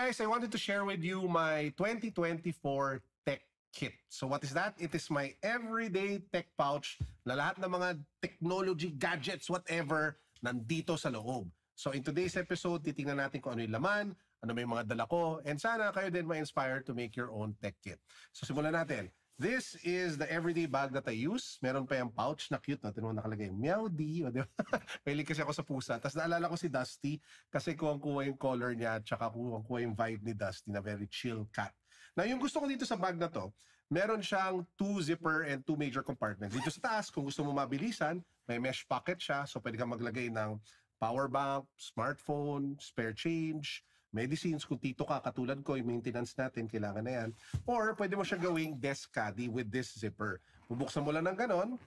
guys, I wanted to share with you my 2024 tech kit. So what is that? It is my everyday tech pouch na lahat ng mga technology, gadgets, whatever, nandito sa loob. So in today's episode, titingnan natin kung ano yung laman, ano may mga dala ko, and sana kayo din ma-inspire to make your own tech kit. So simulan natin. This is the everyday bag that I use. Meron pa yung pouch na cute. Natin mo nakalagay, Meowdy. Pailig kasi ako sa pusa. Tapos naalala ko si Dusty kasi kuwang-kuha yung color niya at saka kuwang-kuha yung vibe ni Dusty na very chill cat. Now, yung gusto ko dito sa bag na to, meron siyang 2 zipper and 2 major compartments. Dito sa taas, kung gusto mo mabilisan, may mesh pocket siya. So, pwede kang maglagay ng power bank, smartphone, spare change, medicines kung tito ka, katulad ko, yung maintenance natin, kailangan na yan. Or pwede mo siya gawing desk caddy with this zipper. Bubuksan mo lang ng ganon,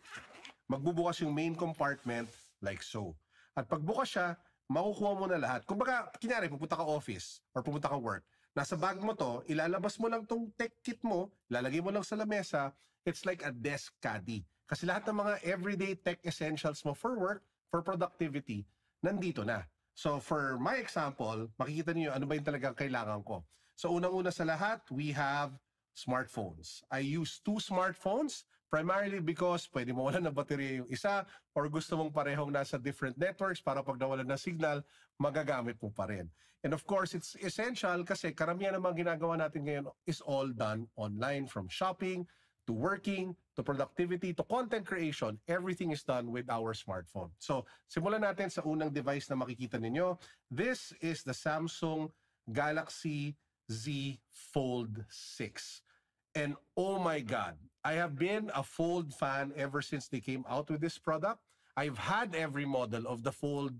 magbubukas yung main compartment like so. At pagbukas siya, makukuha mo na lahat. Kung baka, kinyari, pupunta ka office or pupunta ka work, nasa bag mo to, ilalabas mo lang tong tech kit mo, lalagay mo lang sa lamesa, it's like a desk caddy. Kasi lahat ng mga everyday tech essentials mo for work, for productivity, nandito na. So for my example, makikita niyo ano ba yung talagang kailangan ko. So unang-una sa lahat, we have smartphones. I use 2 smartphones primarily because pwede mawalan ng baterya yung isa or gusto mong parehong nasa different networks para pag nawalan ng signal, magagamit mo pa rin. And of course, it's essential kasi karamihan ng mga ginagawa natin ngayon is all done online, from shopping to working, to productivity, to content creation, everything is done with our smartphone. So, simulan natin sa unang device na makikita ninyo. This is the Samsung Galaxy Z Fold 6. And oh my God, I have been a Fold fan ever since they came out with this product. I've had every model of the Fold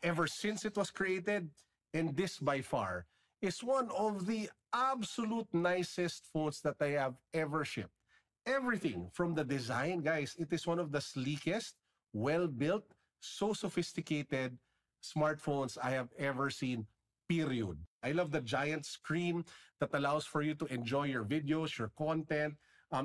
ever since it was created, and this by far is one of the absolute nicest phones that I have ever shipped. Everything from the design, guys, it is one of the sleekest, well-built, so sophisticated smartphones I have ever seen, period. I love the giant screen that allows for you to enjoy your videos, your content.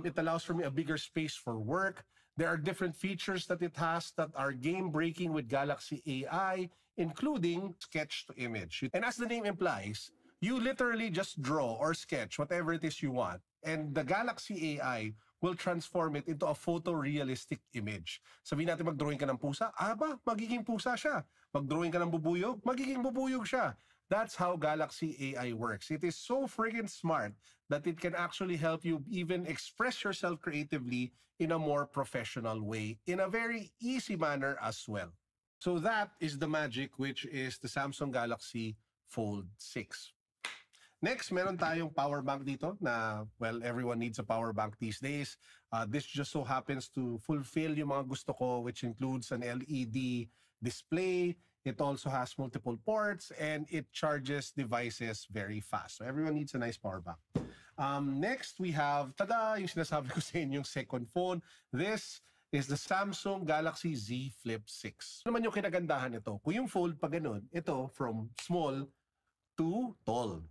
It allows for me a bigger space for work. There are different features that it has that are game-breaking with Galaxy AI, including sketch to image. And as the name implies, you literally just draw or sketch whatever it is you want. And the Galaxy AI will transform it into a photorealistic image. Sabihin natin mag-drawing ka ng pusa, magiging pusa siya. Mag-drawing ka ng bubuyog, magiging bubuyog siya. That's how Galaxy AI works. It is so friggin' smart that it can actually help you even express yourself creatively in a more professional way, in a very easy manner as well. So that is the magic, which is the Samsung Galaxy Fold 6. Next, meron tayong power bank dito na, well, everyone needs a power bank these days. This just so happens to fulfill yung mga gusto ko, which includes an LED display. It also has multiple ports, and it charges devices very fast. So everyone needs a nice power bank. Next, we have, tada, yung sinasabi ko sa inyo, yung second phone. This is the Samsung Galaxy Z Flip 6. Ano naman yung kinagandahan nito? Kung yung fold pa ganun, ito from small to tall.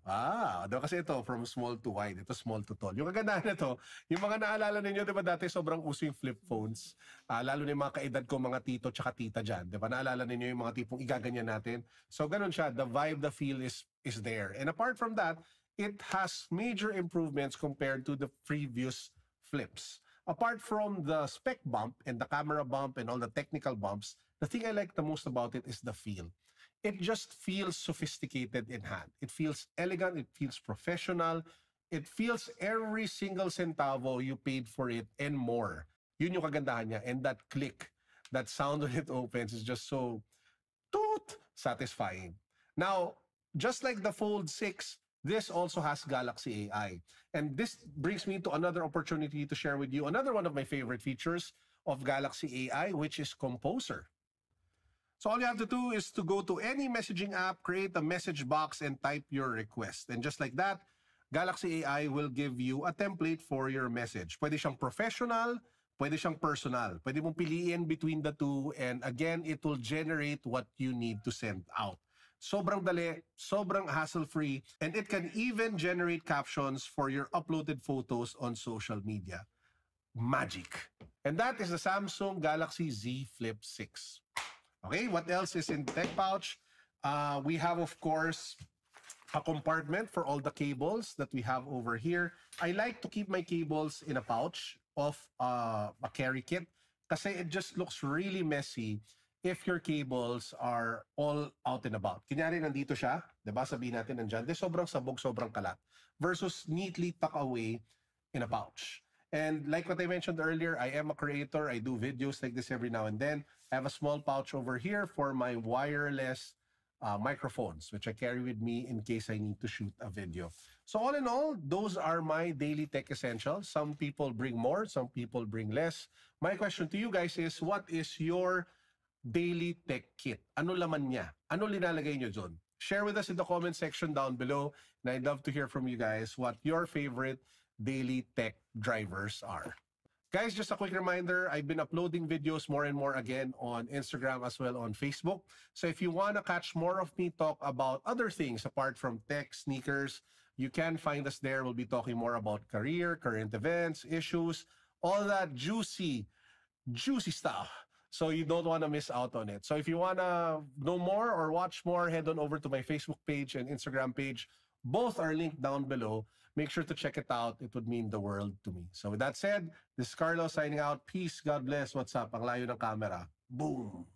Kasi ito, from small to wide. Ito, small to tall. Yung kagandahan nito, yung mga naalala ninyo, diba dati sobrang uso yung flip phones. Lalo na yung mga kaedad ko, mga tito tsaka tita dyan. Diba naalala ninyo yung mga tipong igaganyan natin? So, ganun siya. The vibe, the feel is there. And apart from that, it has major improvements compared to the previous flips. Apart from the spec bump and the camera bump and all the technical bumps, the thing I like the most about it is the feel. It just feels sophisticated in hand. It feels elegant. It feels professional. It feels every single centavo you paid for it and more. Yun yung kagandahan niya. And that click, that sound when it opens is just so satisfying. Now, just like the Fold 6, this also has Galaxy AI. And this brings me to another opportunity to share with you another one of my favorite features of Galaxy AI, which is Composer. So all you have to do is to go to any messaging app, create a message box, and type your request. And just like that, Galaxy AI will give you a template for your message. Pwede siyang professional, pwede siyang personal. Pwede mong piliin between the two, and again, it will generate what you need to send out. Sobrang dali, sobrang hassle-free, and it can even generate captions for your uploaded photos on social media. Magic. And that is the Samsung Galaxy Z Flip 6. Okay, what else is in tech pouch? We have, of course, a compartment for all the cables that we have over here. I like to keep my cables in a pouch of a carry kit kasi it just looks really messy if your cables are all out and about. Kunyari, nandito siya, diba? Sabihin natin nandyan, de sobrang sabog, sobrang kalat, versus neatly tuck away in a pouch. And like what I mentioned earlier, I am a creator. I do videos like this every now and then. I have a small pouch over here for my wireless microphones, which I carry with me in case I need to shoot a video. So all in all, those are my daily tech essentials. Some people bring more, some people bring less. My question to you guys is, what is your daily tech kit? Ano laman niya? Ano linalagay nyo dun? Share with us in the comment section down below. And I'd love to hear from you guys what your favorite daily tech drivers are. Guys, just a quick reminder, I've been uploading videos more and more again on Instagram as well on Facebook. So if you want to catch more of me talk about other things apart from tech, sneakers, you can find us there. We'll be talking more about career, current events, issues, all that juicy stuff. So you don't want to miss out on it. So if you want to know more or watch more, head on over to my Facebook page and Instagram page. Both are linked down below. Make sure to check it out. It would mean the world to me. So with that said, this is Carlos signing out. Peace, God bless. What's up? Ang layo ng camera. Boom!